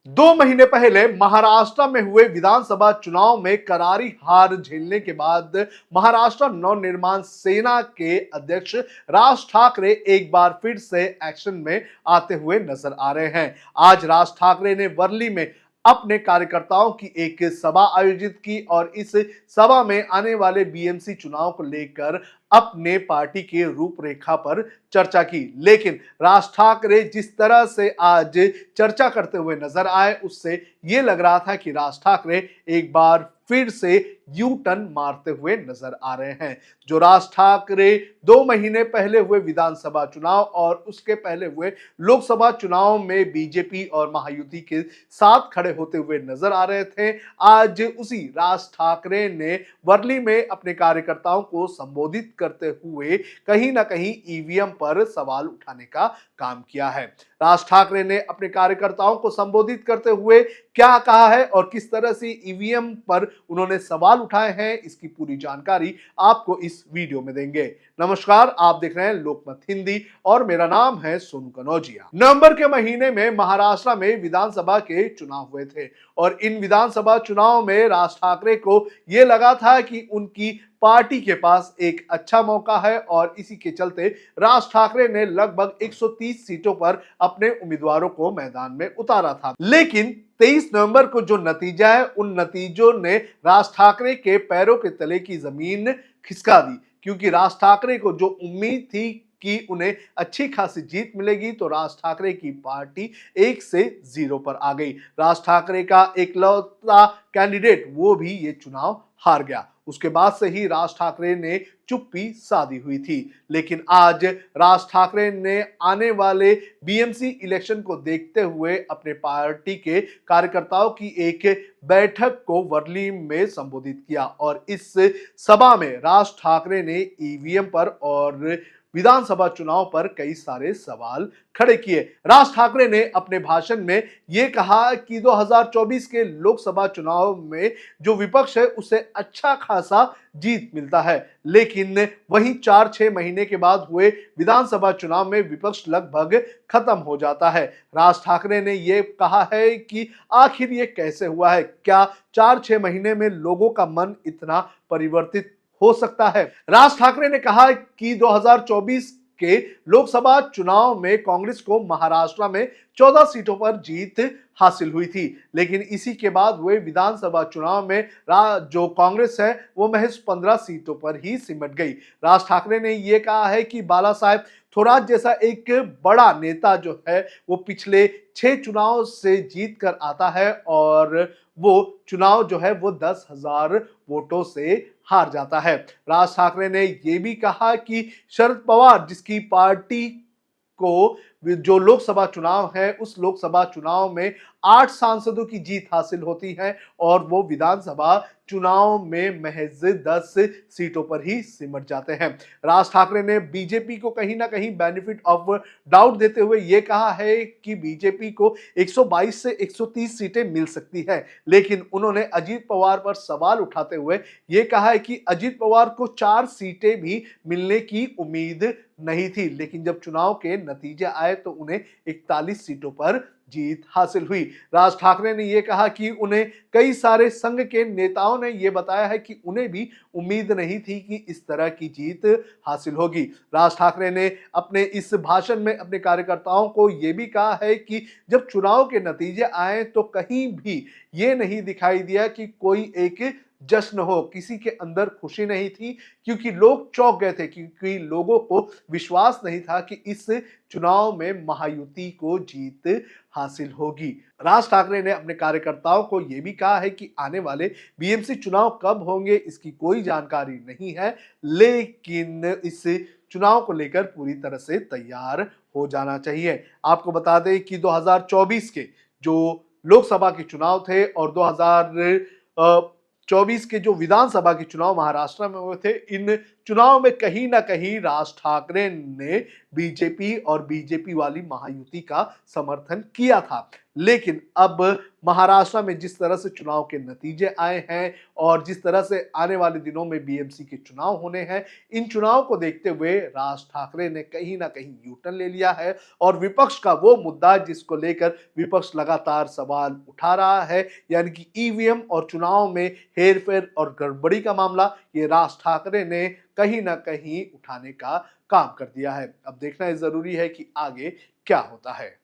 2 महीने पहले महाराष्ट्र में हुए विधानसभा चुनाव में करारी हार झेलने के बाद महाराष्ट्र नवनिर्माण सेना के अध्यक्ष राज ठाकरे एक बार फिर से एक्शन में आते हुए नजर आ रहे हैं। आज राज ठाकरे ने वर्ली में अपने कार्यकर्ताओं की एक सभा आयोजित की और इस सभा में आने वाले बीएमसी चुनाव को लेकर अपने पार्टी के रूपरेखा पर चर्चा की। लेकिन राज ठाकरे जिस तरह से आज चर्चा करते हुए नजर आए, उससे ये लग रहा था कि राज ठाकरे एक बार फिर से यू टर्न मारते हुए नजर आ रहे हैं। जो राज ठाकरे 2 महीने पहले हुए विधानसभा चुनाव और उसके पहले हुए लोकसभा चुनाव में बीजेपी और महायुति के साथ खड़े होते हुए नजर आ रहे थे, आज उसी राज ठाकरे ने वर्ली में अपने कार्यकर्ताओं को संबोधित करते हुए कहीं ना कहीं ईवीएम पर सवाल उठाने का काम किया है। राज ठाकरे ने अपने कार्यकर्ताओं को संबोधित करते हुए क्या कहा है और किस तरह से ईवीएम पर उन्होंने सवाल उठाए हैं, इसकी पूरी जानकारी आपको इस वीडियो में देंगे। नमस्कार, आप देख रहे हैं लोकमत हिंदी और मेरा नाम है सोनू कनौजिया। नवंबर के महीने में महाराष्ट्र में विधानसभा के चुनाव हुए थे और इन विधानसभा चुनाव में राज ठाकरे को यह लगा था कि उनकी पार्टी के पास एक अच्छा मौका है और इसी के चलते राज ठाकरे ने लगभग 130 सीटों पर अपने उम्मीदवारों को मैदान में उतारा था। लेकिन 23 नवंबर को जो नतीजा है, उन नतीजों ने राज ठाकरे के पैरों के तले की जमीन खिसका दी, क्योंकि राज ठाकरे को जो उम्मीद थी कि उन्हें अच्छी खासी जीत मिलेगी, तो राज ठाकरे की पार्टी 1 से 0 पर आ गई। राज ठाकरे का एकलौता कैंडिडेट वो भी ये चुनाव हार गया। उसके बाद से ही राज ठाकरे ने चुप्पी साधी हुई थी। लेकिन आज राज ठाकरे ने आने वाले बीएमसी इलेक्शन को देखते हुए अपने पार्टी के कार्यकर्ताओं की एक बैठक को वर्ली में संबोधित किया और इस सभा में राज ठाकरे ने ईवीएम पर और विधानसभा चुनाव पर कई सारे सवाल खड़े किए। राज ठाकरे ने अपने भाषण में यह कहा कि 2024 के लोकसभा चुनाव में जो विपक्ष है उसे अच्छा खासा जीत मिलता है, लेकिन वहीं 4-6 महीने के बाद हुए विधानसभा चुनाव में विपक्ष लगभग खत्म हो जाता है। राज ठाकरे ने यह कहा है कि आखिर ये कैसे हुआ है, क्या 4-6 महीने में लोगों का मन इतना परिवर्तित हो सकता है। राज ठाकरे ने कहा कि 2024 के लोकसभा चुनाव में कांग्रेस को महाराष्ट्र में 14 सीटों पर जीत हासिल हुई थी, लेकिन इसी के बाद हुए विधानसभा चुनाव में जो कांग्रेस है वो महज 15 सीटों पर ही सिमट गई। राज ठाकरे ने यह कहा है कि बाला साहेब थोराट जैसा एक बड़ा नेता जो है वो पिछले 6 चुनाव से जीत कर आता है और वो चुनाव जो है वो 10,000 वोटों से हार जाता है। राज ठाकरे ने यह भी कहा कि शरद पवार जिसकी पार्टी को जो लोकसभा चुनाव है, उस लोकसभा चुनाव में 8 सांसदों की जीत हासिल होती है और वो विधानसभा चुनाव में महज 10 सीटों पर ही सिमट जाते हैं। राज ठाकरे ने बीजेपी को कहीं ना कहीं बेनिफिट ऑफ डाउट देते हुए यह कहा है कि बीजेपी को 122 से 130 सीटें मिल सकती है, लेकिन उन्होंने अजीत पवार पर सवाल उठाते हुए यह कहा है कि अजीत पवार को 4 सीटें भी मिलने की उम्मीद नहीं थी, लेकिन जब चुनाव के नतीजे आए तो उन्हें 41 सीटों पर जीत हासिल हुई। राज ठाकरे ने यह कहा कि उन्हें कई सारे संघ के नेताओं ने यह बताया है कि उन्हें भी उम्मीद नहीं थी कि इस तरह की जीत हासिल होगी। राज ठाकरे ने अपने इस भाषण में अपने कार्यकर्ताओं को यह भी कहा है कि जब चुनाव के नतीजे आए तो कहीं भी ये नहीं दिखाई दिया कि कोई एक जश्न हो, किसी के अंदर खुशी नहीं थी, क्योंकि लोग चौंक गए थे, क्योंकि लोगों को विश्वास नहीं था कि इस चुनाव में महायुति को जीत हासिल होगी। राज ठाकरे ने अपने कार्यकर्ताओं को यह भी कहा है कि आने वाले बीएमसी चुनाव कब होंगे इसकी कोई जानकारी नहीं है, लेकिन इस चुनाव को लेकर पूरी तरह से तैयार हो जाना चाहिए। आपको बता दें कि 2024 के जो लोकसभा के चुनाव थे और 2024 के जो विधानसभा के चुनाव महाराष्ट्र में हुए थे, इन चुनाव में कहीं ना कहीं राज ठाकरे ने बीजेपी और बीजेपी वाली महायुति का समर्थन किया था। लेकिन अब महाराष्ट्र में जिस तरह से चुनाव के नतीजे आए हैं और जिस तरह से आने वाले दिनों में बीएमसी के चुनाव होने हैं, इन चुनाव को देखते हुए राज ठाकरे ने कहीं ना कहीं यू टर्न ले लिया है और विपक्ष का वो मुद्दा जिसको लेकर विपक्ष लगातार सवाल उठा रहा है, यानी कि ईवीएम और चुनाव में हेरफेर और गड़बड़ी का मामला, ये राज ठाकरे ने कहीं ना कहीं उठाने का काम कर दिया है। अब देखना जरूरी है कि आगे क्या होता है।